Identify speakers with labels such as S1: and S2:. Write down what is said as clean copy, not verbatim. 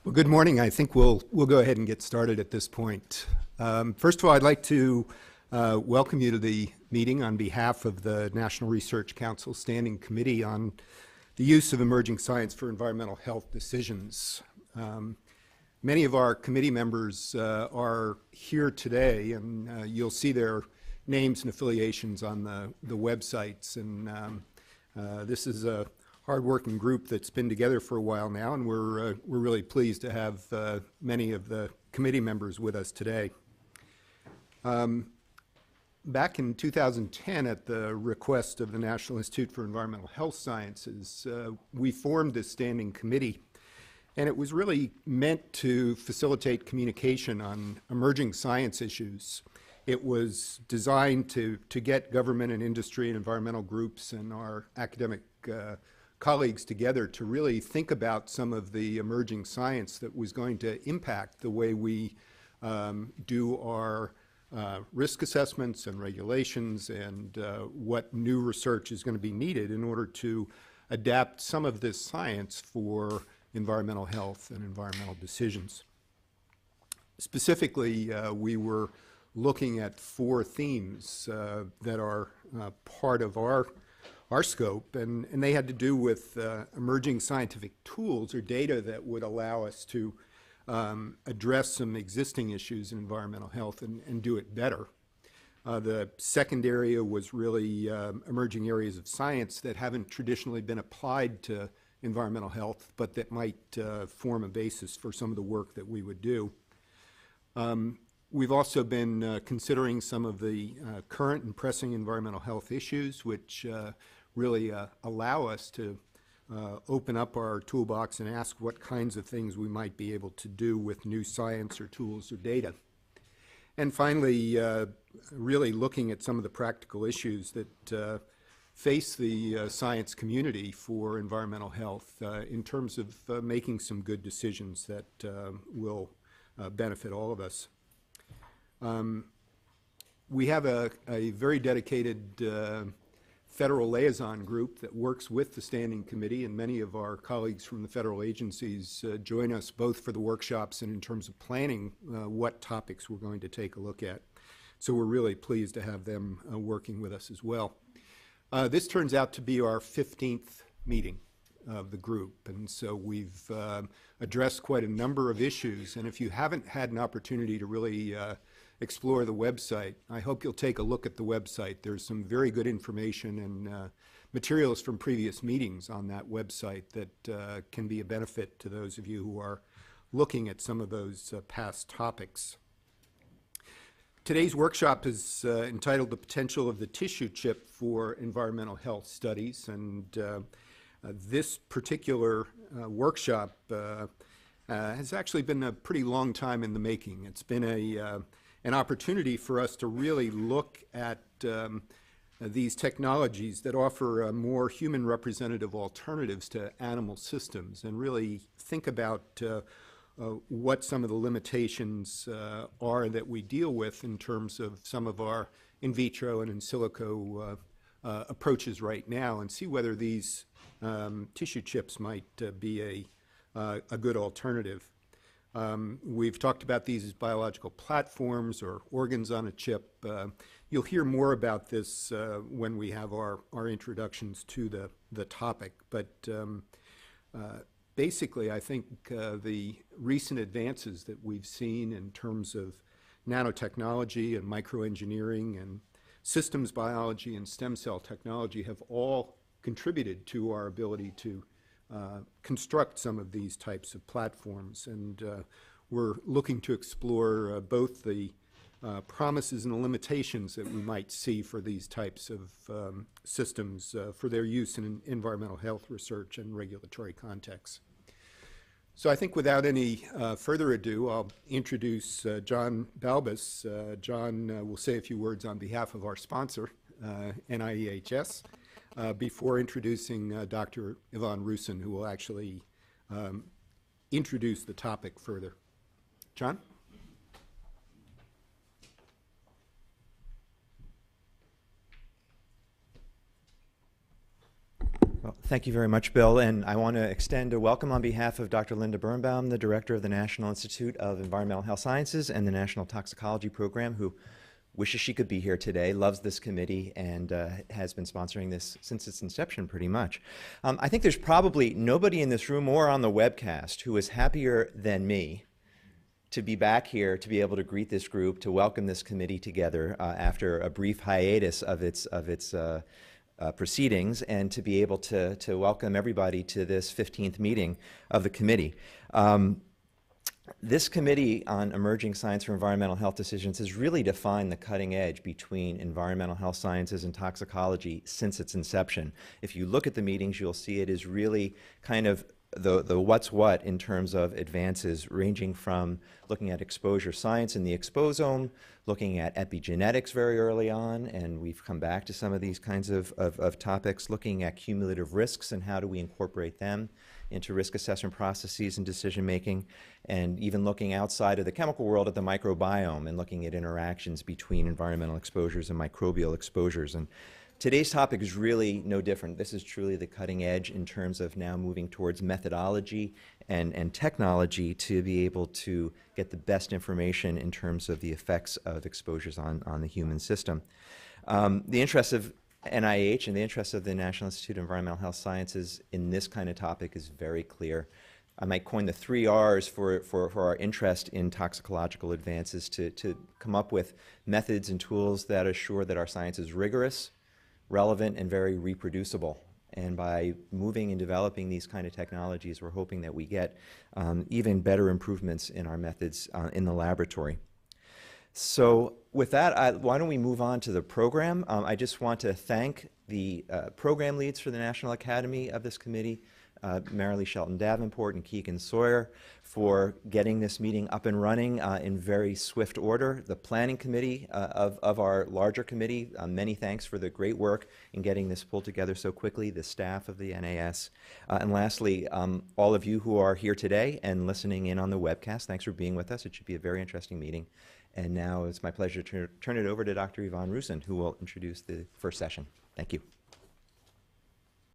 S1: Well, good morning. I think we'll go ahead and get started at this point. First of all, I'd like to welcome you to the meeting on behalf of the National Research Council Standing Committee on the Use of Emerging Science for Environmental Health Decisions. Many of our committee members are here today, and you'll see their names and affiliations on the websites. And this is a hard-working group that's been together for a while now, and we're really pleased to have many of the committee members with us today. Back in 2010, at the request of the National Institute for Environmental Health Sciences, we formed this standing committee, and it was really meant to facilitate communication on emerging science issues. It was designed to get government and industry and environmental groups and our academic colleagues together to really think about some of the emerging science that was going to impact the way we do our risk assessments and regulations and what new research is going to be needed in order to adapt some of this science for environmental health and environmental decisions. Specifically, we were looking at 4 themes that are part of our scope, and they had to do with emerging scientific tools or data that would allow us to address some existing issues in environmental health and do it better. The second area was really emerging areas of science that haven't traditionally been applied to environmental health, but that might form a basis for some of the work that we would do. We've also been considering some of the current and pressing environmental health issues, which really allow us to open up our toolbox and ask what kinds of things we might be able to do with new science or tools or data. And finally, really looking at some of the practical issues that face the science community for environmental health in terms of making some good decisions that will benefit all of us. We have a very dedicated federal liaison group that works with the Standing Committee, and many of our colleagues from the federal agencies join us both for the workshops and in terms of planning what topics we're going to take a look at. So we're really pleased to have them working with us as well. This turns out to be our 15th meeting of the group, and so we've addressed quite a number of issues, and if you haven't had an opportunity to really explore the website, I hope you'll take a look at the website. There's some very good information and materials from previous meetings on that website that can be a benefit to those of you who are looking at some of those past topics. Today's workshop is entitled The Potential of the Tissue Chip for Environmental Health Studies, and this particular workshop has actually been a pretty long time in the making. It's been an opportunity for us to really look at these technologies that offer more human representative alternatives to animal systems and really think about what some of the limitations are that we deal with in terms of some of our in vitro and in silico approaches right now, and see whether these tissue chips might be a good alternative. We've talked about these as biological platforms or organs on a chip. You'll hear more about this when we have our introductions to the topic, but basically I think the recent advances that we've seen in terms of nanotechnology and microengineering and systems biology and stem cell technology have all contributed to our ability to construct some of these types of platforms, and we're looking to explore both the promises and the limitations that we might see for these types of systems for their use in environmental health research and regulatory contexts. So I think without any further ado, I'll introduce John Balbus. John will say a few words on behalf of our sponsor, NIEHS. Before introducing Dr. Yvonne Rusin, who will actually introduce the topic further. John?
S2: Well, thank you very much, Bill, and I want to extend a welcome on behalf of Dr. Linda Birnbaum, the Director of the National Institute of Environmental Health Sciences and the National Toxicology Program, who wishes she could be here today, loves this committee, and has been sponsoring this since its inception pretty much. I think there's probably nobody in this room or on the webcast who is happier than me to be back here, to be able to greet this group, to welcome this committee together after a brief hiatus of its proceedings, and to be able to welcome everybody to this 15th meeting of the committee. This Committee on Emerging Science for Environmental Health Decisions has really defined the cutting edge between environmental health sciences and toxicology since its inception. If you look at the meetings, you'll see it is really kind of the what's what in terms of advances, ranging from looking at exposure science in the exposome, looking at epigenetics very early on, and we've come back to some of these kinds of topics, looking at cumulative risks and how do we incorporate them into risk assessment processes and decision making, and even looking outside of the chemical world at the microbiome and looking at interactions between environmental exposures and microbial exposures. And today's topic is really no different. This is truly the cutting edge in terms of now moving towards methodology and technology to be able to get the best information in terms of the effects of exposures on the human system. The interest of NIH and the interest of the National Institute of Environmental Health Sciences in this kind of topic is very clear. I might coin the 3 R's for our interest in toxicological advances to come up with methods and tools that assure that our science is rigorous, relevant, and very reproducible. And by moving and developing these kind of technologies, we're hoping that we get even better improvements in our methods in the laboratory. So with that, why don't we move on to the program? I just want to thank the program leads for the National Academy of this committee, Marilee Shelton Davenport and Keegan Sawyer, for getting this meeting up and running in very swift order. The planning committee of our larger committee, many thanks for the great work in getting this pulled together so quickly, the staff of the NAS. And lastly, all of you who are here today and listening in on the webcast, thanks for being with us. It should be a very interesting meeting. And now it's my pleasure to turn it over to Dr. Yvonne Rusin, who will introduce the first session. Thank you.